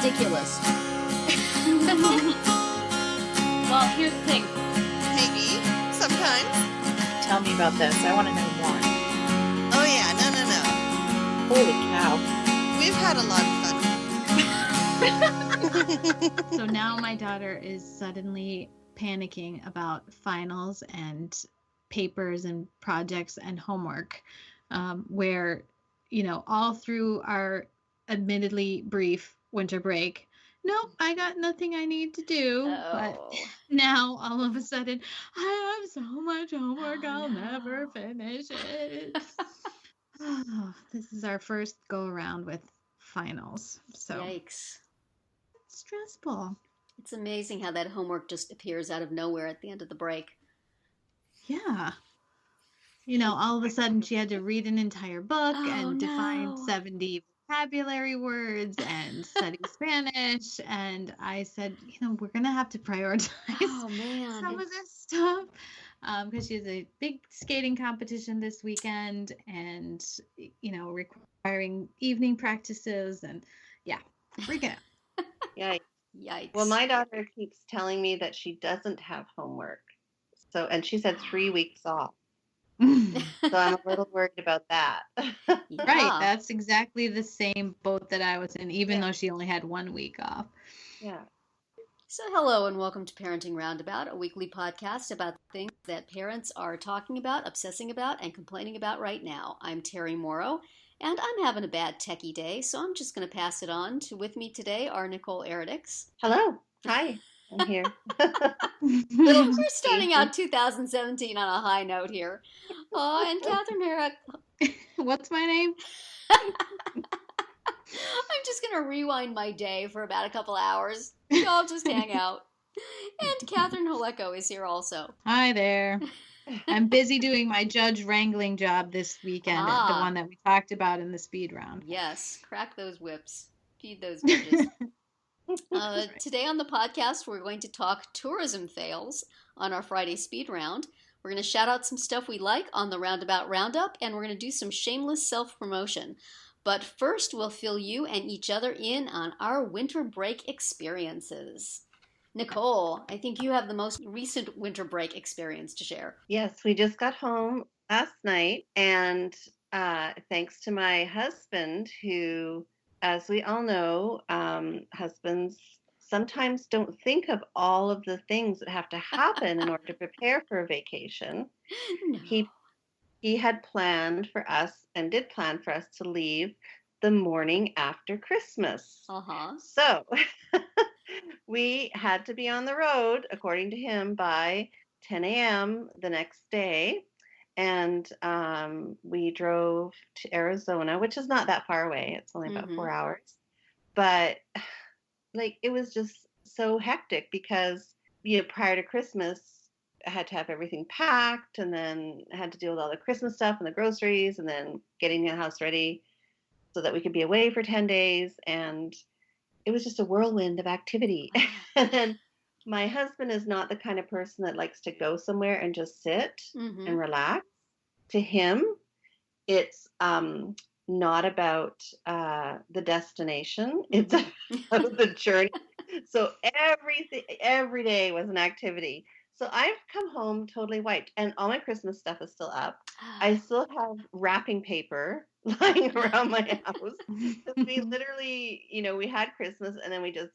ridiculous. Well, here's the thing. Maybe. Sometimes. Tell me about this. I want to know more. Oh, yeah. No. Holy cow. We've had a lot of fun. So now my daughter is suddenly panicking about finals and papers and projects and homework, where, all through our admittedly brief winter break, nope, I got nothing I need to do. Oh. But now all of a sudden, I have so much homework, I'll never finish it. This is our first go around with finals. So Yikes. it's stressful. It's amazing how that homework just appears out of nowhere at the end of the break. Yeah. All of a sudden she had to read an entire book and define 70 vocabulary words and study Spanish. And I said, we're going to have to prioritize some of this stuff. Because she has a big skating competition this weekend and, requiring evening practices. And yeah, freaking out. Yikes. Well, my daughter keeps telling me that she doesn't have homework. And she's had 3 weeks off. So I'm a little worried about that. Right. That's exactly the same boat that I was in, even though she only had 1 week off. Yeah. So hello and welcome to Parenting Roundabout, a weekly podcast about things that parents are talking about, obsessing about, and complaining about right now. I'm Terri Morrow, and I'm having a bad techie day, so I'm just going to pass it on. With me today are Nicole Eridix. Hello. Hi. I'm here. We're starting out 2017 on a high note here. Oh, and Catherine Herrick. What's my name? I'm just going to rewind my day for about a couple hours. I'll just hang out. And Catherine Holeko is here also. Hi there. I'm busy doing my judge wrangling job this weekend, the one that we talked about in the speed round. Yes, crack those whips. Feed those judges. Today on the podcast, we're going to talk tourism fails on our Friday speed round. We're going to shout out some stuff we like on the Roundabout Roundup, and we're going to do some shameless self-promotion. But first, we'll fill you and each other in on our winter break experiences. Nicole, I think you have the most recent winter break experience to share. Yes, we just got home last night, and thanks to my husband, who, as we all know, husbands sometimes don't think of all of the things that have to happen in order to prepare for a vacation. No. He had planned for us and did plan for us to leave the morning after Christmas. So we had to be on the road, according to him, by 10 a.m. the next day. And we drove to Arizona, which is not that far away. It's only about 4 hours. But it was just so hectic because, prior to Christmas, I had to have everything packed, and then I had to deal with all the Christmas stuff and the groceries, and then getting the house ready so that we could be away for 10 days. And it was just a whirlwind of activity. And then my husband is not the kind of person that likes to go somewhere and just sit and relax. To him, it's not about the destination. It's about the journey. So every day was an activity. So I've come home totally wiped, and all my Christmas stuff is still up. I still have wrapping paper lying around my house. We literally, we had Christmas, and then we just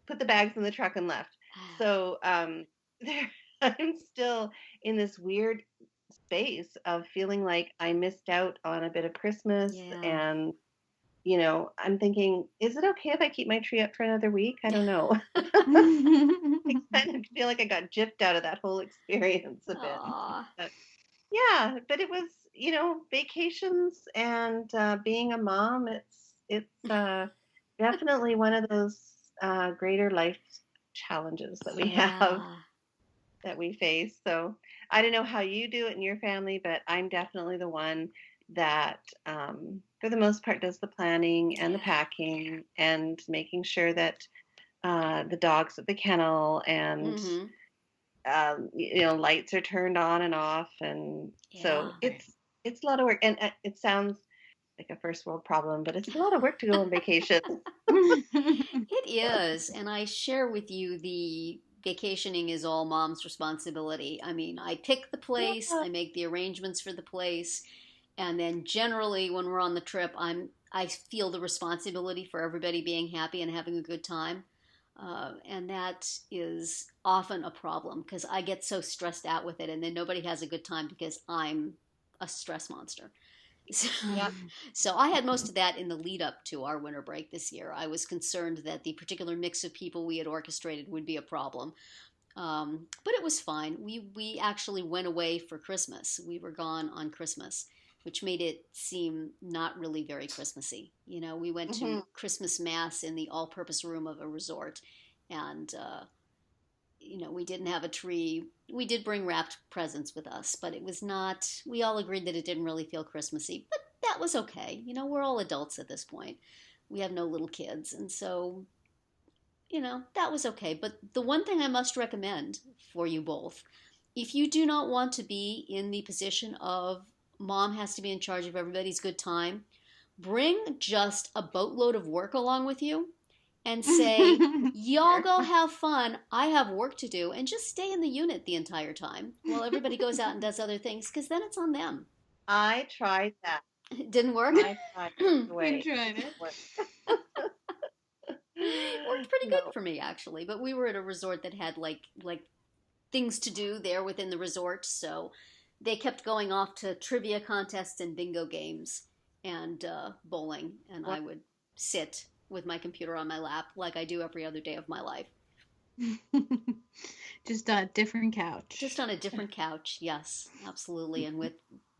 put the bags in the truck and left. So I'm still in this weird space of feeling like I missed out on a bit of Christmas, and I'm thinking, is it okay if I keep my tree up for another week? I don't know. I kind of feel like I got gypped out of that whole experience a bit. But it was, vacations and being a mom, it's definitely one of those greater life challenges that we have, that we face. So I don't know how you do it in your family, but I'm definitely the one that for the most part does the planning and the packing and making sure that the dog's at the kennel and lights are turned on and off, and so it's a lot of work, and it sounds like a first world problem, but it's a lot of work to go on vacation. It It is. And I share with you the vacationing is all mom's responsibility. I mean, I pick the place, I make the arrangements for the place, and then generally when we're on the trip, I feel the responsibility for everybody being happy and having a good time. And that is often a problem because I get so stressed out with it, and then nobody has a good time because I'm a stress monster. So, Yep. so I had most of that in the lead up to our winter break this year. I was concerned that the particular mix of people we had orchestrated would be a problem. But it was fine. We actually went away for Christmas. We were gone on Christmas, which made it seem not really very Christmassy. You know, we went to Christmas Mass in the all-purpose room of a resort, and you know, we didn't have a tree. We did bring wrapped presents with us, but it was not, we all agreed that it didn't really feel Christmassy, but that was okay. You know, we're all adults at this point. We have no little kids, and so, you know, that was okay. But the one thing I must recommend for you both, if you do not want to be in the position of mom has to be in charge of everybody's good time, bring just a boatload of work along with you and say, y'all go have fun, I have work to do, and just stay in the unit the entire time while everybody goes out and does other things, because then it's on them. I tried that. It didn't work? I tried it. You tried it. It worked pretty good for me, actually, but we were at a resort that had like things to do there within the resort, so they kept going off to trivia contests and bingo games and bowling, and I would sit with my computer on my lap like I do every other day of my life. Just on a different couch. Just on a different couch, yes, absolutely, and with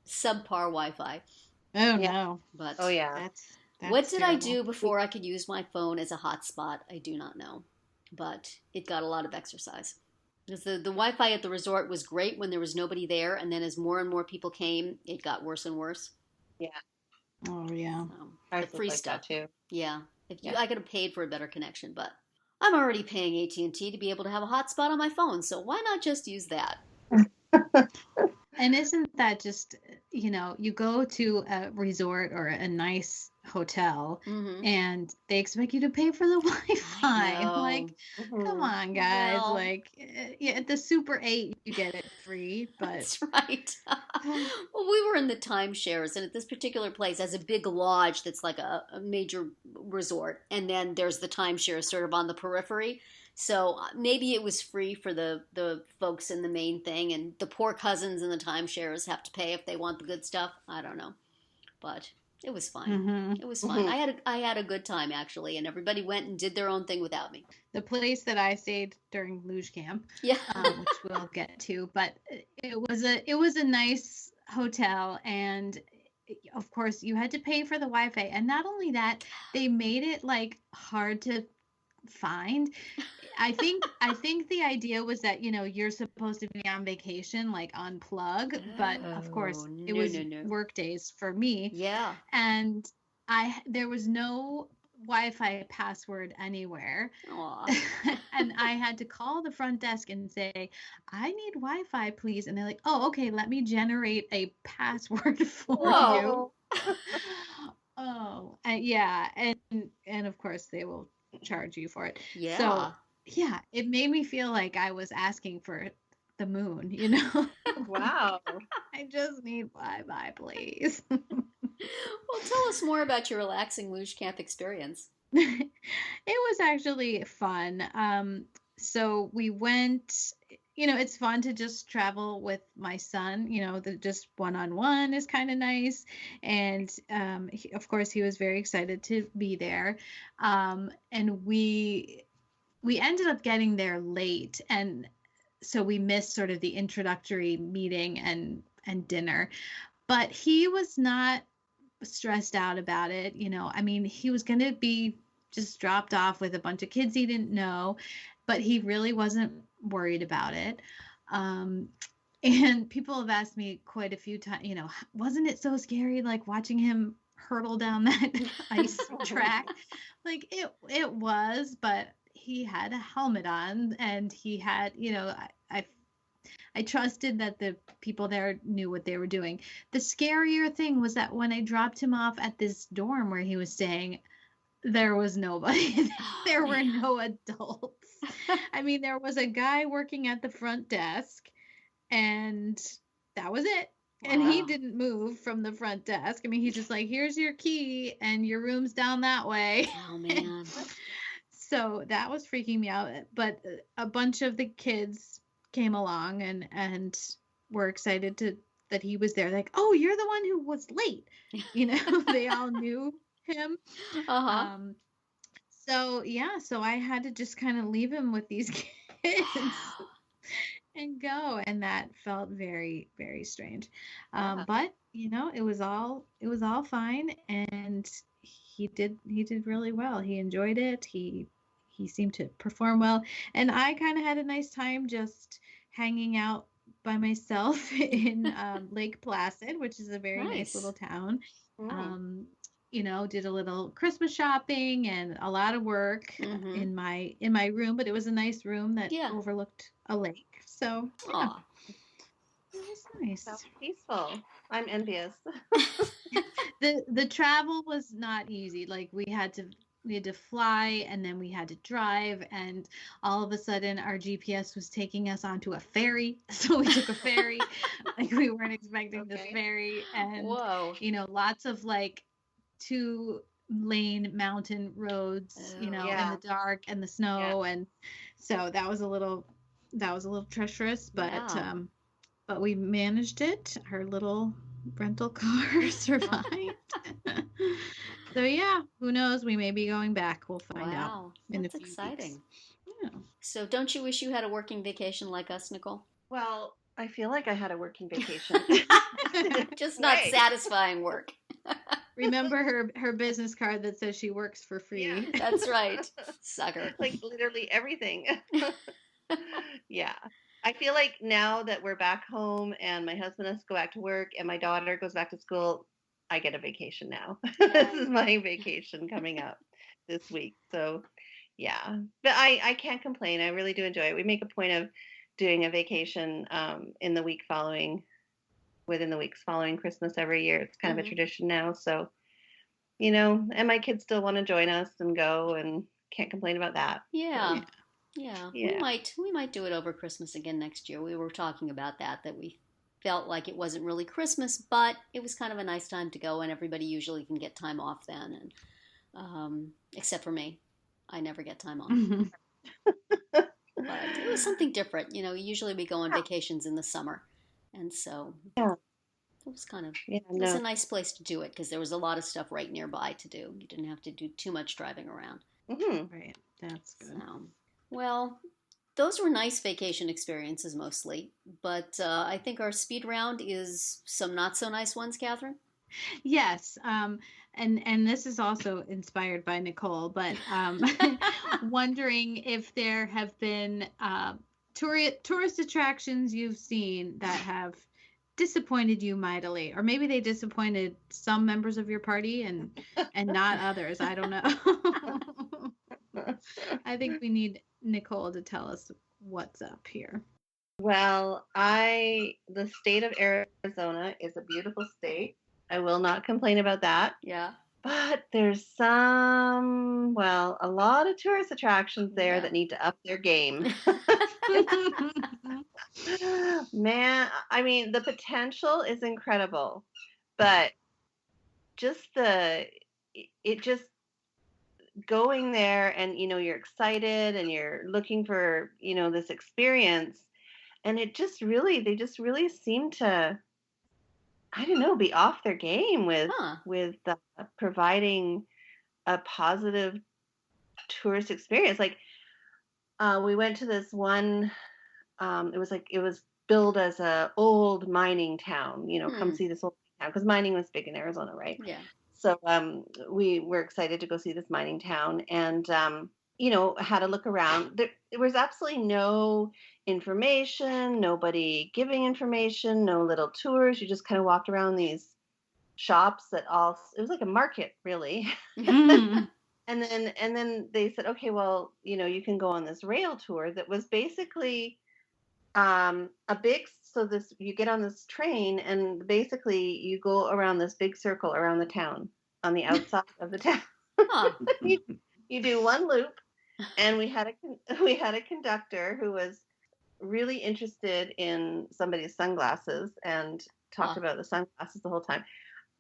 subpar Wi-Fi. Oh, no. But That's what did terrible. I do before I could use my phone as a hotspot? I do not know, but it got a lot of exercise. Because the Wi-Fi at the resort was great when there was nobody there, and then as more and more people came, it got worse and worse. Yeah. Oh, yeah. The free like stuff. that too. Yeah. I could have paid for a better connection, but I'm already paying AT&T to be able to have a hotspot on my phone, so why not just use that? And isn't that just, you know, you go to a resort or a nice hotel and they expect you to pay for the Wi-Fi. Like, come on, guys. Well, like, at the Super 8, you get it free. But that's right. Well, we were in the timeshares, and at this particular place has a big lodge that's like a major resort, and then there's the timeshare sort of on the periphery. So maybe it was free for the folks in the main thing, and the poor cousins in the timeshares have to pay if they want the good stuff. I don't know, but it was fine. It was fun. I had a good time, actually, and everybody went and did their own thing without me. The place that I stayed during Luge Camp, which we'll get to, but it was a nice hotel, and of course you had to pay for the Wi-Fi, and not only that, they made it like hard to find. I think the idea was that, you know, you're supposed to be on vacation, like unplug, but of course it was work days for me. Yeah. And there was no Wi-Fi password anywhere. And I had to call the front desk and say, I need Wi-Fi, please. And they're like, oh, okay, let me generate a password for you. Oh, yeah. And of course they will charge you for it. Yeah. So yeah, it made me feel like I was asking for the moon, you know? Wow. I just need Wi-Fi, please. Well, tell us more about your relaxing Luge Camp experience. It was actually fun. So we went, you know, it's fun to just travel with my son, you know, just one-on-one is kind of nice. And of course, he was very excited to be there. And we ended up getting there late, and so we missed sort of the introductory meeting and dinner. But he was not stressed out about it. You know, I mean, he was going to be just dropped off with a bunch of kids he didn't know, but he really wasn't worried about it. And people have asked me quite a few times, you know, wasn't it so scary, like watching him hurtle down that ice track? Like it was, but he had a helmet on, and he had, you know, I trusted that the people there knew what they were doing. The scarier thing was that when I dropped him off at this dorm where he was staying, there was nobody. There were no adults. I mean, there was a guy working at the front desk, and that was it. Wow. And he didn't move from the front desk. I mean, he's just like, here's your key, and your room's down that way. Oh, man. So that was freaking me out. But a bunch of the kids came along and were excited that he was there. Like, oh, you're the one who was late. You know, they all knew him. Uh-huh. So I had to just kind of leave him with these kids and go, and that felt very, very strange. But you know, it was all fine, and he did really well. He enjoyed it. He seemed to perform well, and I kind of had a nice time just hanging out by myself in Lake Placid, which is a very nice little town. You know, did a little Christmas shopping and a lot of work in my room, but it was a nice room that overlooked a lake. So yeah, it was nice. So peaceful. I'm envious. The travel was not easy. Like we had to fly, and then we had to drive, and all of a sudden our GPS was taking us onto a ferry. So we took a ferry. Like we weren't expecting this ferry, and you know, lots of like 2-lane mountain roads, you know, in the dark and the snow, and so that was a little treacherous, but we managed it. Our little rental car survived. So yeah, who knows? We may be going back. We'll find out. That's exciting. Yeah. So don't you wish you had a working vacation like us, Nicole? Well, I feel like I had a working vacation. Just not satisfying work. Remember her business card that says she works for free. Yeah. That's right. Sucker. Like literally everything. Yeah. I feel like now that we're back home and my husband has to go back to work and my daughter goes back to school, I get a vacation now. This is my vacation coming up this week. So yeah, but I can't complain. I really do enjoy it. We make a point of doing a vacation within the weeks following Christmas every year. It's kind of a tradition now. So, you know, and my kids still want to join us and go, and can't complain about that. Yeah. Yeah. We might do it over Christmas again next year. We were talking about that we felt like it wasn't really Christmas, but it was kind of a nice time to go, and everybody usually can get time off then, and except for me. I never get time off. But it was something different. You know, usually we go on vacations in the summer, and so it was kind of it was a nice place to do it because there was a lot of stuff right nearby to do. You didn't have to do too much driving around. Right. That's good. So, well, those were nice vacation experiences mostly, but I think our speed round is some not so nice ones, Catherine. Yes, and this is also inspired by Nicole, but wondering if there have been tourist attractions you've seen that have disappointed you mightily, or maybe they disappointed some members of your party and not others. I don't know. I think we need Nicole to tell us what's up here. Well, the state of Arizona is a beautiful state. I will not complain about that. Yeah. But there's a lot of tourist attractions there that need to up their game. Man, I mean, the potential is incredible, but just going there and, you know, you're excited and you're looking for, you know, this experience, and they just really seem to, I don't know, be off their game with providing a positive tourist experience. Like we went to this one, it was billed as a old mining town, you know, come see this old town, because mining was big in Arizona, right? Yeah. So we were excited to go see this mining town, and you know, had a look around. There was absolutely no information, nobody giving information, no little tours. You just kind of walked around these shops it was like a market, really. And then they said, okay, well, you know, you can go on this rail tour that was basically you get on this train, and basically you go around this big circle around the town on the outside of the town. You do one loop, and we had a conductor who was really interested in somebody's sunglasses and talked about the sunglasses the whole time.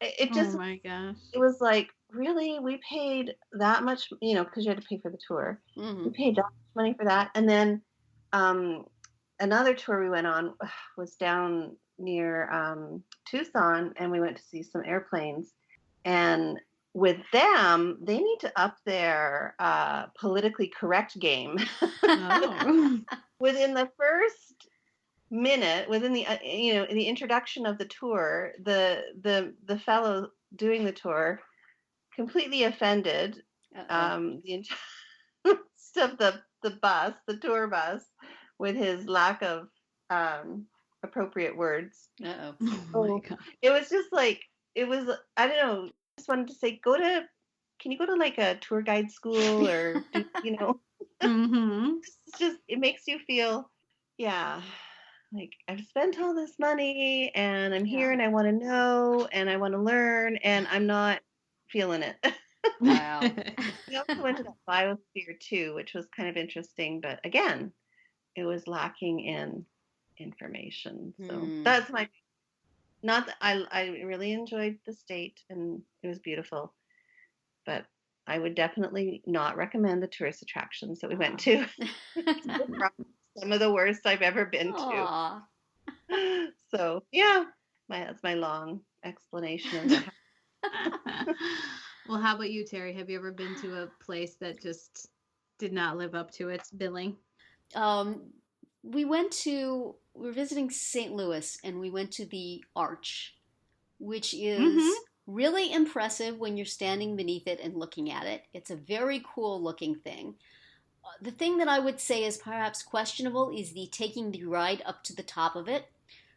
It just, oh my gosh, it was like, really, we paid that much, because you had to pay for the tour. We paid that much money for that. And then another tour we went on was down near Tucson, and we went to see some airplanes. And with them, they need to up their politically correct game. oh. Within the first minute, within the in the introduction of the tour, the fellow doing the tour completely offended the of the tour bus, with his lack of appropriate words. Oh my God. It was just like, I don't know, just wanted to say, can you go to like a tour guide school, or it's just, it makes you feel, like, I've spent all this money and I'm here and I want to know and I want to learn, and I'm not feeling it. Wow. We also went to that biosphere too, which was kind of interesting, but again, it was lacking in information. So that's not that I really enjoyed the state and it was beautiful, but I would definitely not recommend the tourist attractions that we went to. Some of the worst I've ever been to. So that's my long explanation of that. Well, how about you, Terri? Have you ever been to a place that just did not live up to its billing? We were visiting St. Louis, and we went to the Arch, which is really impressive when you're standing beneath it and looking at it. It's a very cool looking thing. The thing that I would say is perhaps questionable is the taking the ride up to the top of it,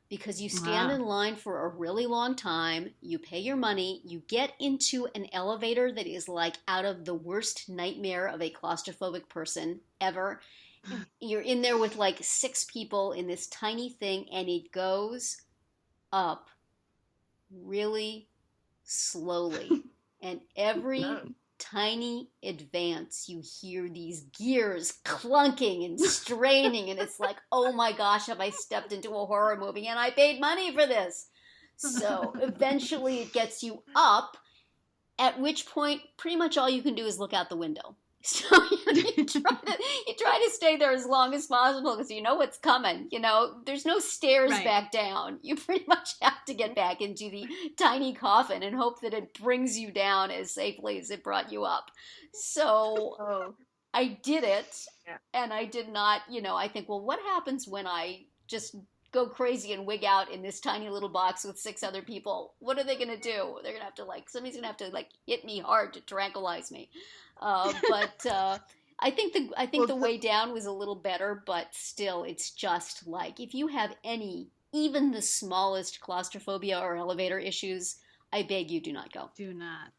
because you stand in line for a really long time, you pay your money, you get into an elevator that is like out of the worst nightmare of a claustrophobic person ever. You're in there with like 6 people in this tiny thing, and it goes up really slowly. And every tiny advance, you hear these gears clunking and straining, and it's like, oh my gosh, have I stepped into a horror movie, and I paid money for this. So eventually it gets you up, at which point pretty much all you can do is look out the window. So you try to stay there as long as possible, because you know what's coming. There's no stairs back down. You pretty much have to get back into the tiny coffin and hope that it brings you down as safely as it brought you up. So I did it, and I did not, I think, well, what happens when I just go crazy and wig out in this tiny little box with 6 other people? What are they going to do? They're going to have to, somebody's going to have to, hit me hard to tranquilize me. But I think the way down was a little better, but still, it's just like, if you have even the smallest claustrophobia or elevator issues, I beg you, do not go. Do not.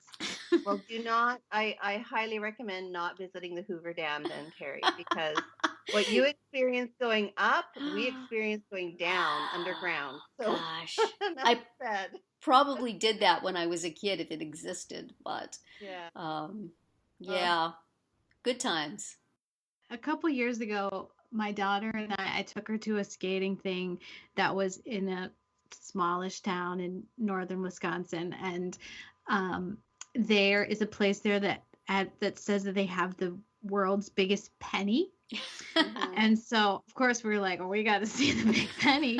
Well, do not. I highly recommend not visiting the Hoover Dam then, Terri, because what you experienced going up, we experienced going down underground. So, gosh, I probably did that when I was a kid, if it existed, but good times. A couple years ago, my daughter and I took her to a skating thing that was in a smallish town in northern Wisconsin, and there is a place there that says that they have the world's biggest penny. And so, of course, we were like, oh, we got to see the big penny.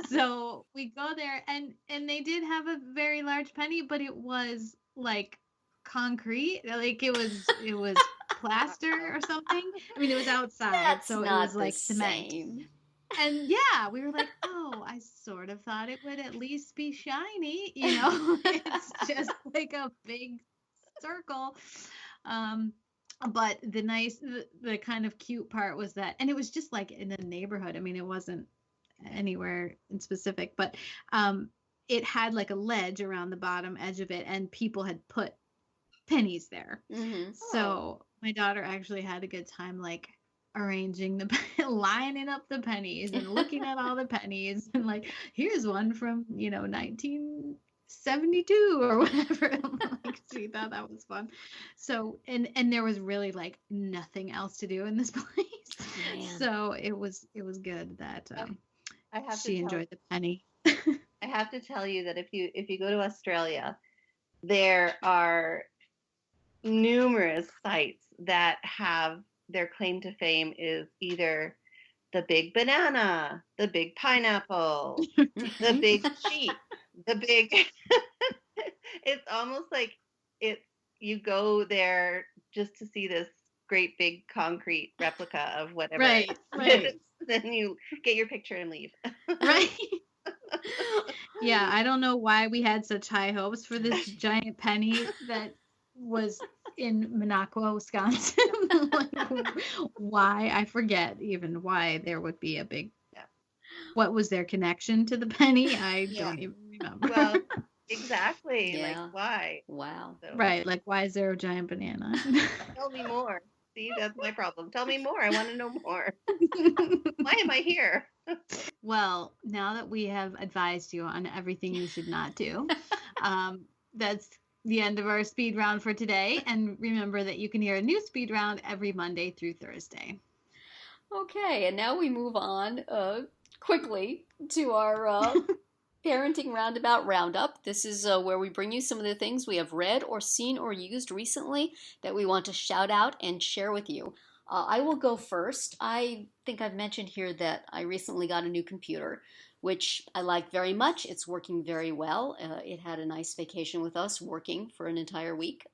So we go there, and they did have a very large penny, but it was like concrete, like it was plaster or something. I mean, it was outside, so it was like cement. Same. And we were like, oh, I sort of thought it would at least be shiny, it's just like a big circle. But the kind of cute part was that, and it was just like in a neighborhood. I mean, it wasn't anywhere in specific, but it had like a ledge around the bottom edge of it, and people had put pennies there. So my daughter actually had a good time, like arranging lining up the pennies and looking at all the pennies, and like, here's one from 1972 or whatever. I'm like, She thought that was fun. So, and there was really like nothing else to do in this place. Man. So it was good that I have she enjoyed the penny. I have to tell you that if you go to Australia, there are numerous sites that have their claim to fame is either the big banana, the big pineapple, the big sheep, the big it's almost like you go there just to see this great big concrete replica of whatever. Right. Then you get your picture and leave. Right. Yeah, I don't know why we had such high hopes for this giant penny that was in Minocqua, Wisconsin. Like, why? I forget even why there would be a big. What was their connection to the penny? I don't even remember. Well, exactly. Yeah. Like, why? Wow. So, right. Like, why is there a giant banana? Tell me more. See, that's my problem. Tell me more. I want to know more. Why am I here? Well, now that we have advised you on everything you should not do, that's the end of our speed round for today. And remember that you can hear a new speed round every Monday through Thursday. Okay, and now we move on quickly to our Parenting Roundabout Roundup. This is where we bring you some of the things we have read or seen or used recently that we want to shout out and share with you. I will go first. I think I've mentioned here that I recently got a new computer, which I like very much. It's working very well. It had a nice vacation with us, working for an entire week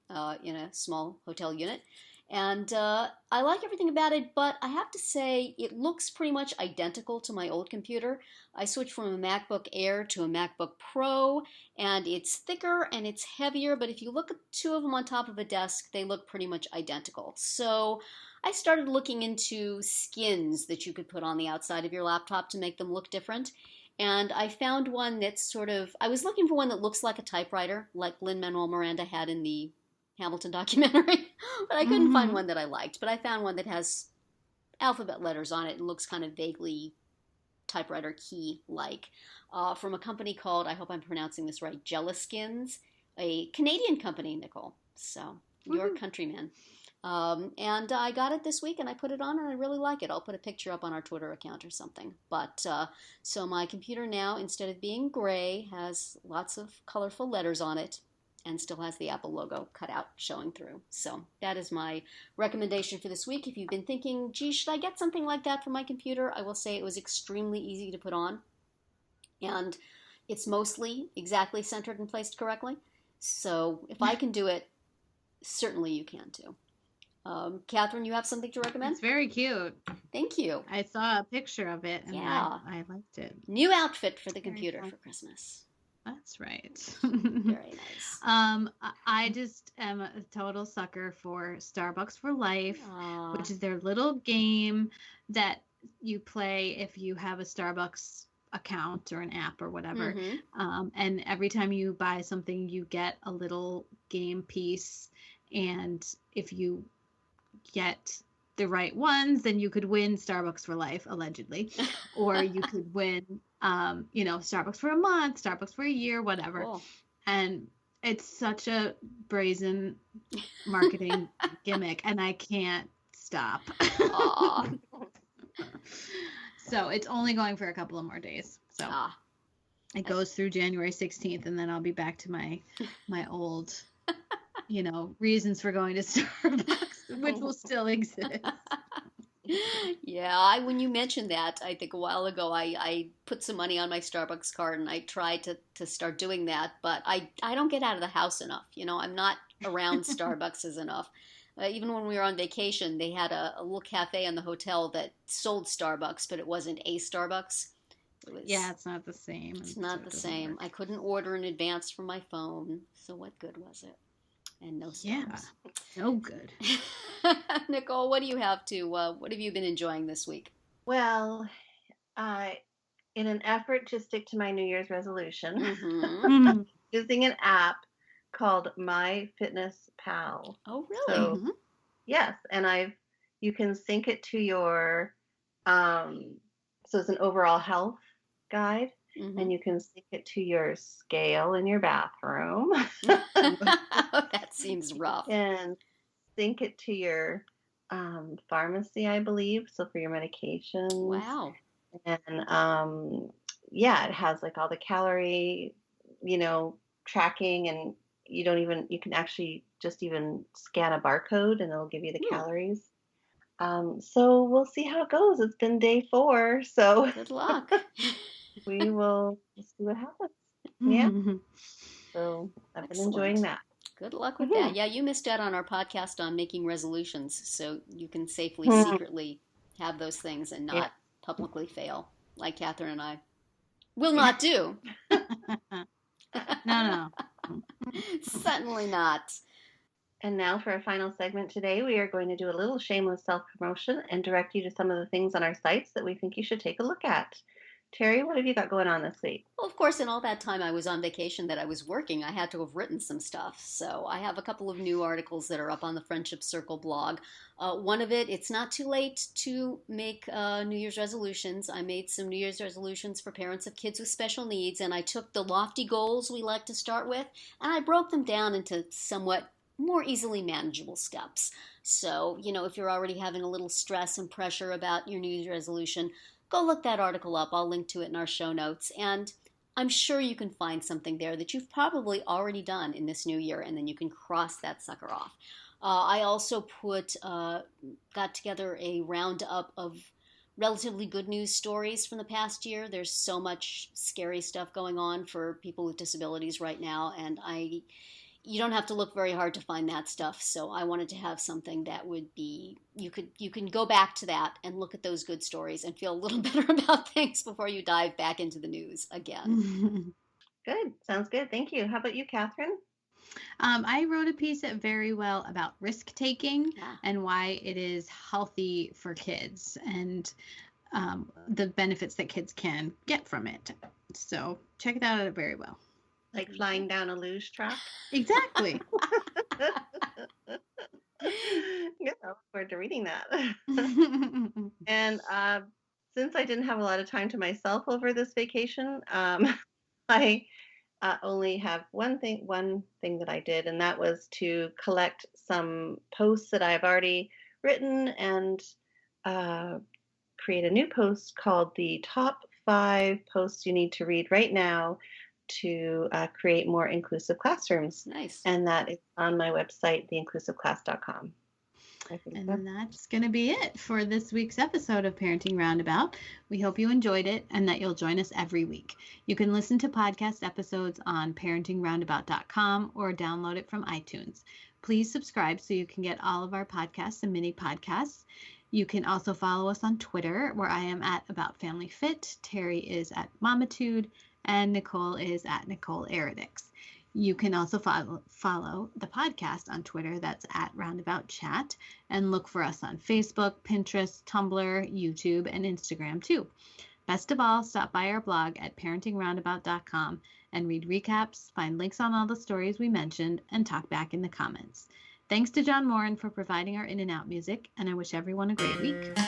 in a small hotel unit. And I like everything about it, but I have to say it looks pretty much identical to my old computer. I switched from a MacBook Air to a MacBook Pro, and it's thicker and it's heavier, but if you look at two of them on top of a desk, they look pretty much identical. So I started looking into skins that you could put on the outside of your laptop to make them look different. And I found one that's I was looking for one that looks like a typewriter, like Lin-Manuel Miranda had in the Hamilton documentary, but I couldn't find one that I liked. But I found one that has alphabet letters on it and looks kind of vaguely typewriter key-like, from a company called, I hope I'm pronouncing this right, Gelaskins, a Canadian company, Nicole. So, your countryman. And I got it this week and I put it on and I really like it. I'll put a picture up on our Twitter account or something. But so my computer now, instead of being gray, has lots of colorful letters on it and still has the Apple logo cut out showing through. So that is my recommendation for this week. If you've been thinking, gee, should I get something like that for my computer? I will say it was extremely easy to put on. And it's mostly exactly centered and placed correctly. So if I can do it, certainly you can too. Catherine, you have something to recommend? It's very cute. Thank you. I saw a picture of it and I liked it. New outfit for the computer for Christmas. That's right. Very nice. I just am a total sucker for Starbucks for Life, which is their little game that you play if you have a Starbucks account or an app or whatever. And every time you buy something, you get a little game piece. And if you get the right ones, then you could win Starbucks for Life, allegedly. Or you could win, Starbucks for a month, Starbucks for a year, whatever. Cool. And it's such a brazen marketing gimmick, and I can't stop. So it's only going for a couple of more days. So it goes through January 16th, and then I'll be back to my old, reasons for going to Starbucks, which will still exist. Yeah, when you mentioned that, I think a while ago, I put some money on my Starbucks card and I tried to start doing that, but I don't get out of the house enough. I'm not around Starbucks enough. Even when we were on vacation, they had a little cafe in the hotel that sold Starbucks, but it wasn't a Starbucks. It's not the same. It's not the same. I couldn't order in advance from my phone, so what good was it? And no Starbucks. Yeah, no good. Nicole, what do you have what have you been enjoying this week? Well, in an effort to stick to my New Year's resolution, using an app called MyFitnessPal. Oh, really? So, yes, and you can sync it to your, so it's an overall health guide. and you can sync it to your scale in your bathroom. That seems rough. And sync it to your pharmacy, I believe, so for your medications. Wow. And yeah, it has like all the calorie, tracking, and you can actually just even scan a barcode and it'll give you the calories. So we'll see how it goes. It's been day 4, so good luck. we will see what happens. Yeah. So I've been enjoying that. Good luck with that. Yeah, you missed out on our podcast on making resolutions, so you can safely, secretly have those things and not publicly fail, like Catherine and I will not do. No. Certainly not. And now for our final segment today, we are going to do a little shameless self-promotion and direct you to some of the things on our sites that we think you should take a look at. Terri, what have you got going on this week? Well, of course, in all that time I was on vacation that I was working, I had to have written some stuff. So I have a couple of new articles that are up on the Friendship Circle blog. One of it, it's not too late to make New Year's resolutions. I made some New Year's resolutions for parents of kids with special needs, and I took the lofty goals we like to start with, and I broke them down into somewhat more easily manageable steps. So, if you're already having a little stress and pressure about your New Year's resolution, go look that article up. I'll link to it in our show notes. And I'm sure you can find something there that you've probably already done in this new year, and then you can cross that sucker off. I also got together a roundup of relatively good news stories from the past year. There's so much scary stuff going on for people with disabilities right now, and you don't have to look very hard to find that stuff. So I wanted to have something that would be, you can go back to that and look at those good stories and feel a little better about things before you dive back into the news again. Good. Sounds good. Thank you. How about you, Catherine? I wrote a piece at VeryWell about risk-taking and why it is healthy for kids and the benefits that kids can get from it. So check it out at VeryWell. Like flying down a luge track? Exactly. Yeah, I look forward to reading that. And since I didn't have a lot of time to myself over this vacation, I only have one thing that I did, and that was to collect some posts that I've already written and create a new post called the Top 5 Posts You Need to Read Right Now to create more inclusive classrooms. Nice. And that is on my website, theinclusiveclass.com. And that's going to be it for this week's episode of Parenting Roundabout. We hope you enjoyed it and that you'll join us every week. You can listen to podcast episodes on parentingroundabout.com or download it from iTunes. Please subscribe so you can get all of our podcasts and mini podcasts. You can also follow us on Twitter, where I am at About Family Fit, Terri is at Momitude, and Nicole is at Nicole Eridix. You can also follow the podcast on Twitter, that's at Roundabout Chat, and look for us on Facebook, Pinterest, Tumblr, YouTube, and Instagram too. Best of all, stop by our blog at parentingroundabout.com and read recaps, find links on all the stories we mentioned, and talk back in the comments. Thanks to John Moran for providing our in and out music, and I wish everyone a great week.